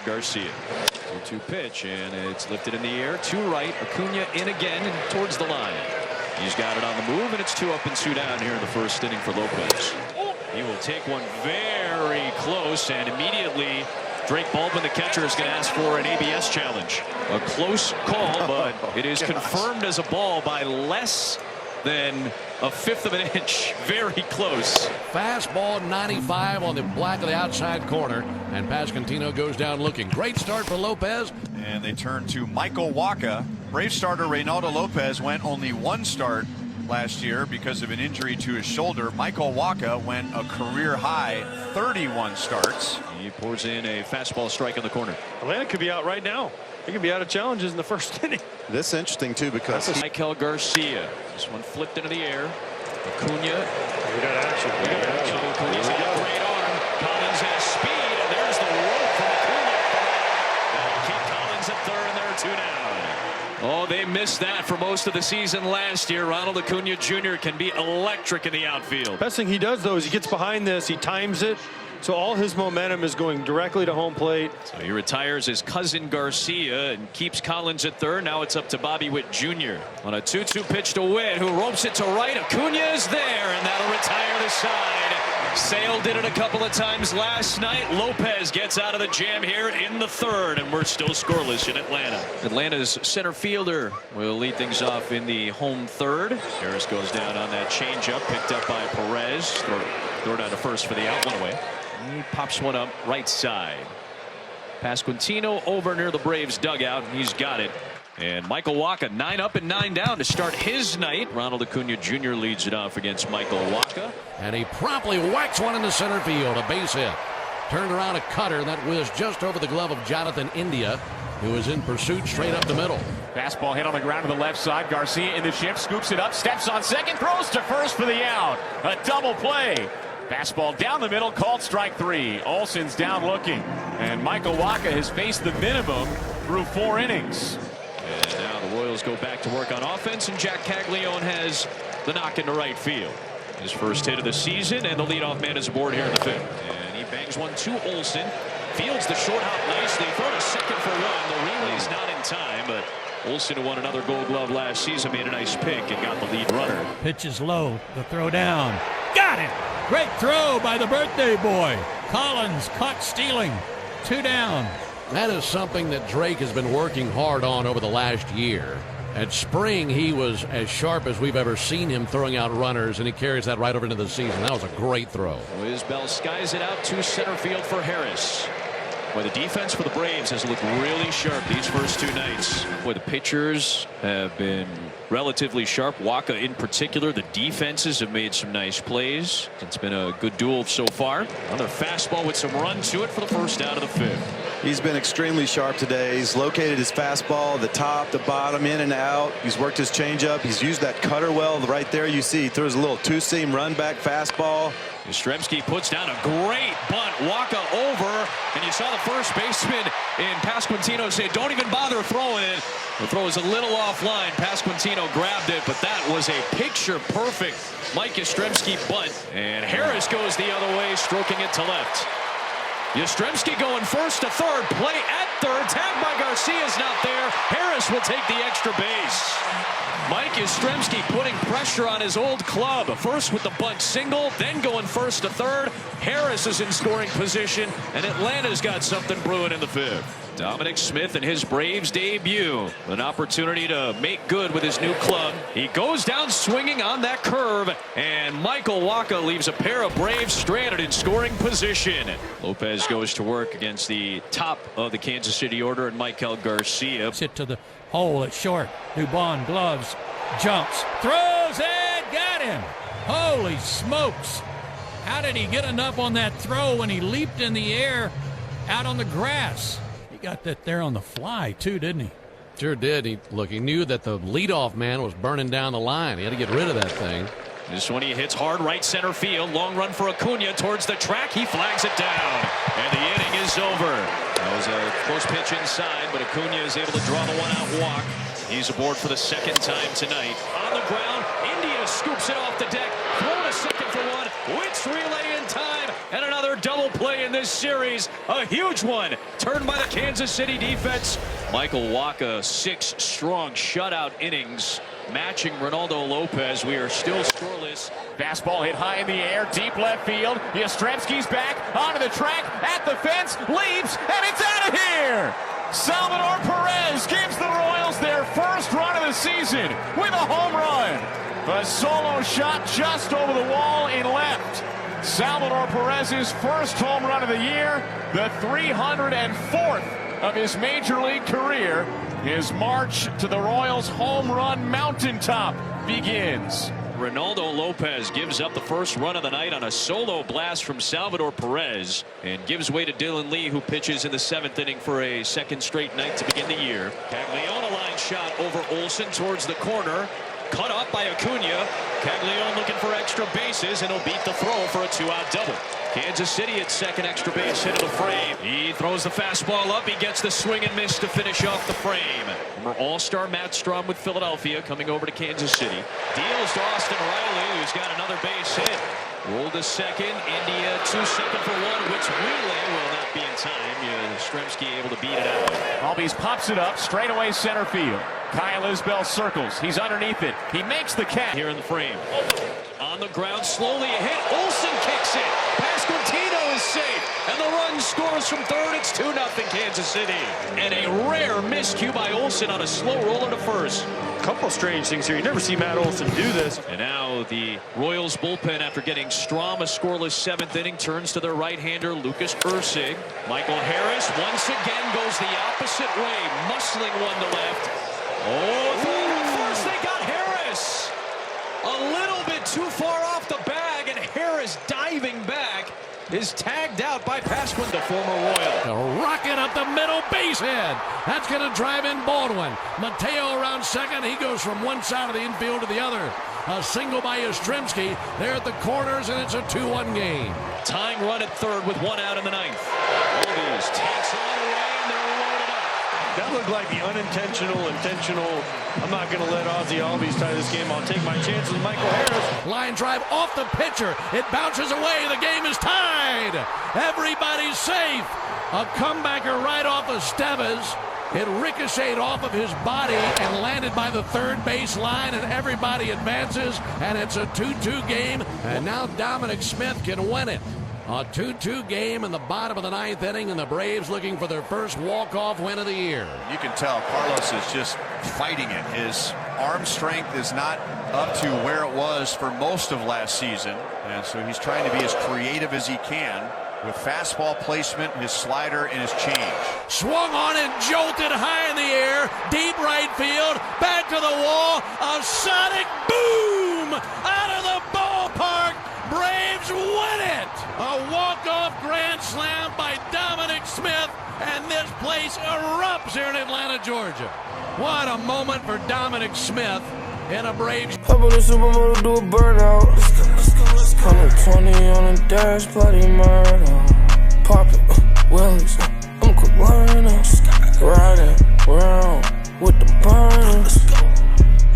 Garcia. 2-2 pitch, and it's lifted in the air to right. Acuna in again and towards the line. He's got it on the move, and it's 2 up and 2 down here in the first inning for Lopez. He will take one very close, and immediately Drake Baldwin, the catcher, is going to ask for an ABS challenge. A close call, but it is confirmed as a ball by less than a 1/5 of an inch. Very close. Fastball 95 on the black of the outside corner, and Pasquantino goes down looking. Great start for Lopez. And they turn to Michael Wacha. Brave starter Reynaldo Lopez went only 1 start last year because of an injury to his shoulder. Michael Wacha went a career high 31 starts. He pours in a fastball strike in the corner. Atlanta could be out right now. He could be out of challenges in the first inning. This is interesting too because Michael Garcia. This one flipped into the air. Acuna. We got action. Acuna's got a great arm. Collins has speed, and there's the rope from Acuna. That'll keep Collins at third, and there are 2 down. Oh, they missed that for most of the season last year. Ronald Acuna Jr. can be electric in the outfield. Best thing he does, though, is he gets behind this. He times it. So all his momentum is going directly to home plate. So he retires his cousin Garcia and keeps Collins at third. Now it's up to Bobby Witt Jr. on a 2-2 pitch to Witt, who ropes it to right. Acuna is there, and that'll retire the side. Sale did it a couple of times last night. Lopez gets out of the jam here in the third, and we're still scoreless in Atlanta. Atlanta's center fielder will lead things off in the home third. Harris goes down on that changeup, picked up by Perez. Throw down to first for the out, 1 away. He pops one up right side. Pasquantino over near the Braves dugout. He's got it. And Michael Wacha 9 up and 9 down to start his night. Ronald Acuna Jr. leads it off against Michael Wacha. And he promptly whacks one into center field. A base hit. Turned around a cutter that whizzed just over the glove of Jonathan India, who was in pursuit straight up the middle. Fastball hit on the ground to the left side. Garcia in the shift, scoops it up, steps on second, throws to first for the out. A double play. Fastball down the middle, called strike 3. Olson's down looking, and Michael Wacha has faced the minimum through 4 innings. And now the Royals go back to work on offense, and Jack Caglione has the knock into right field. His first hit of the season, and the leadoff man is aboard here in the 5th. And he bangs one to Olson. Fields the short hop nicely. Throw to second for 1. The relay's not in time, but Olson, who won another Gold Glove last season, made a nice pick and got the lead runner. Pitch is low. The throw down. Got it! Great throw by the birthday boy. Collins caught stealing. 2 down. That is something that Drake has been working hard on over the last year. At spring, he was as sharp as we've ever seen him throwing out runners, and he carries that right over into the season. That was a great throw. Isbell skies it out to center field for Harris. Boy, the defense for the Braves has looked really sharp these first 2 nights. Boy, the pitchers have been relatively sharp. Wacha in particular. The defenses have made some nice plays. It's been a good duel so far. Another fastball with some run to it for the first out of the 5th. he's been extremely sharp today. He's located his fastball, the top, the bottom, in and out. He's worked his changeup. He's used that cutter well. Right there you see he throws a little 2-seam run back fastball. Yastrzemski puts down a great bunt. Wacha over, and you saw the first baseman in Pasquantino say, don't even bother throwing it. The throw is a little offline. Pasquantino grabbed it, but that was a picture-perfect Mike Yastrzemski bunt. And Harris goes the other way, stroking it to left. Yastrzemski going first to third. Play at third. Tagged by Garcia is not there. Harris will take the extra base. Mike Yastrzemski putting pressure on his old club. First with the bunt single, then going first to third. Harris is in scoring position, and Atlanta's got something brewing in the 5th. Dominic Smith in his Braves debut. An opportunity to make good with his new club. He goes down swinging on that curve, and Michael Wacha leaves a pair of Braves stranded in scoring position. Lopez goes to work against the top of the Kansas City order, and Michael Garcia. Hit to the hole at short. Dubon gloves, jumps, throws it, got him. Holy smokes. How did he get enough on that throw when he leaped in the air out on the grass? He got that there on the fly too, didn't he? Sure did. He knew that the leadoff man was burning down the line. He had to get rid of that thing. This one he hits hard right center field. Long run for Acuna towards the track. He flags it down, and the inning is over. That was a close pitch inside, but Acuna is able to draw the one-out walk. He's aboard for the second time tonight. On the ground, India scoops it off the deck. Throw to second for one. Witt's relay in time, and another double play in this series. A huge one turned by the Kansas City defense. Michael Wacha, 6 strong shutout innings, matching Ronaldo Lopez. We are still scoreless. Fastball hit high in the air, deep left field. Yastrzemski's back onto the track, at the fence, leaps, and it's out of here! Salvador Perez gives the Royals their first run of the season with a home run. A solo shot just over the wall in left. Salvador Perez's first home run of the year, the 304th of his major league career. His march to the Royals' home run mountaintop begins. Ronaldo Lopez gives up the first run of the night on a solo blast from Salvador Perez and gives way to Dylan Lee, who pitches in the 7th inning for a second straight night to begin the year. Caglione line shot over Olson towards the corner. Cut up by Acuna. Caglione looking for extra bases, and he'll beat the throw for a 2-out double. Kansas City at second extra base hit of the frame. He throws the fastball up. He gets the swing and miss to finish off the frame. Former All-Star Matt Strom with Philadelphia coming over to Kansas City. Deals to Austin Riley, who's got another base hit. Rolled to second. India 2 second for 1, which relay will not be in time. Yastrzemski able to beat it out. Albies pops it up straight away center field. Kyle Isbell circles. He's underneath it. He makes the catch. Here in the frame. On the ground, slowly a hit. Olson kicks it. Pasquantino is safe. And the run scores from third. It's 2-0 Kansas City. And a rare miscue by Olson on a slow roller to first. A couple strange things here. You never see Matt Olson do this. And now the Royals bullpen, after getting Strom a scoreless 7th inning, turns to their right-hander Lucas Erceg. Michael Harris once again goes the opposite way, muscling one to left. Oh, throw to first. They got Harris. A little bit too far off the bag, and Harris diving back is tagged out by Pasquin, the former Royal. A rocket up the middle, base hit. That's going to drive in Baldwin. Mateo around second. He goes from one side of the infield to the other. A single by Yastrzemski. They're at the corners, and it's a 2-1 game. Tying run at third with 1 out in the 9th. Albies takes on away, and they're loaded up. That looked like the intentional. I'm not going to let Ozzie Albies tie this game. I'll take my chances with Michael Harris. Line drive off the pitcher. It bounces away. The game is tied. Everybody's safe. A comebacker right off of Steves. It ricocheted off of his body and landed by the third base line, and everybody advances, and it's a 2-2 game, and now Dominic Smith can win it. A 2-2 game in the bottom of the 9th inning, and the Braves looking for their first walk-off win of the year. You can tell Carlos is just fighting it. His arm strength is not up to where it was for most of last season, and so he's trying to be as creative as he can with fastball placement, his slider, and his change. Swung on and jolted high in the air, deep right field, back to the wall, a sonic boom out of the ballpark. Braves win it! A walk-off grand slam by Dominic Smith, and this place erupts here in Atlanta, Georgia. What a moment for Dominic Smith in a Braves. Hop on the supermodel, do a burnout. 120 on the dash, bloody murder. Pop it, Willies, I'm quick line up. Riding around with the burners.